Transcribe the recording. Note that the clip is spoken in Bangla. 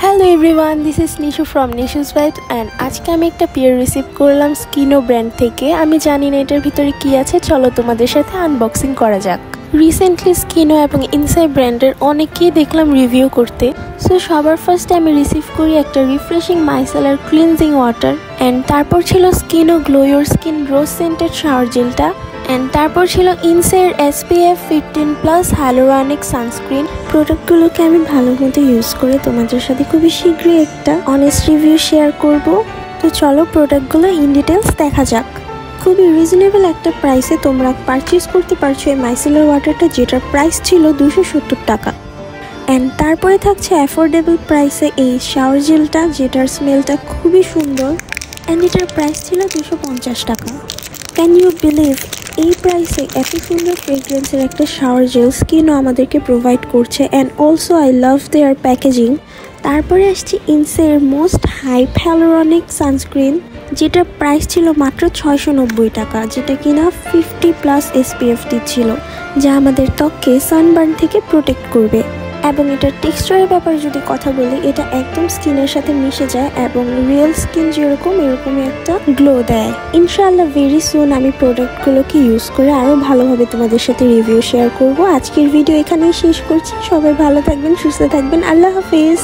Hello everyone, this is Nishu from Nishu's vibe and আজকে আমি একটা পিয়ার রিসিভ করলাম স্কিনো ব্র্যান্ড থেকে। আমি জানি না এটার ভিতরে কি আছে, চলো তোমাদের সাথে আনবক্সিং করা যাক। রিসেন্টলি স্কিনো এবং ইনসাইড ব্র্যান্ডের অনেকেই দেখলাম রিভিউ করতে। সো সবার ফার্স্টে আমি রিসিভ করি একটা refreshing micellar cleansing water, and তারপর ছিল Skino glow your skin rose scented shower জেলটা, অ্যান্ড তারপর ছিল ইনসাইড SPF 15+ হাইলোরানিক সানস্ক্রিন। প্রোডাক্টগুলোকে আমি ভালো মতো ইউজ করে তোমাদের সাথে খুবই শীঘ্রই একটা অনেস্ট রিভিউ শেয়ার করব। তো চলো প্রোডাক্টগুলো ইন ডিটেলস দেখা যাক। খুবই রিজনেবল একটা প্রাইসে তোমরা পারচেজ করতে পারছো এই মাইসেলার ওয়াটারটা, যেটার প্রাইস ছিল 270 টাকা। অ্যান্ড তারপরে থাকছে অ্যাফোর্ডেবল প্রাইসে এই শাওয়ার জেলটা, যেটার স্মেলটা খুবই সুন্দর, অ্যান্ড এটার প্রাইস ছিল 250 টাকা। ক্যান ইউ বিলিভ এই প্রাইসে এত সুন্দর ফ্রেগ্রেন্সের একটা শাওয়ার জেল স্কিনও আমাদেরকে প্রোভাইড করছে, and also I love their packaging. তারপরে আসছি ইনসের মোস্ট হাইপ হ্যালোরনিক সানস্ক্রিন, যেটার প্রাইস ছিল মাত্র 690 টাকা, যেটা কিনা 50+ SPF দিচ্ছিল, যা আমাদের ত্বককে সানবার্ন থেকে প্রোটেক্ট করবে। এবং এটার টেক্সচারের ব্যাপারে যদি কথা বলি, এটা একদম স্কিনের সাথে মিশে যায় এবং রিয়েল স্কিন যেরকম এরকমই একটা গ্লো দেয়। ইনশাআল্লাহ ভেরি সুন আমি প্রোডাক্টগুলোকে ইউজ করে আরও ভালোভাবে তোমাদের সাথে রিভিউ শেয়ার করব। আজকের ভিডিও এখানেই শেষ করছি। সবাই ভালো থাকবেন, সুস্থ থাকবেন। আল্লাহ হাফিজ।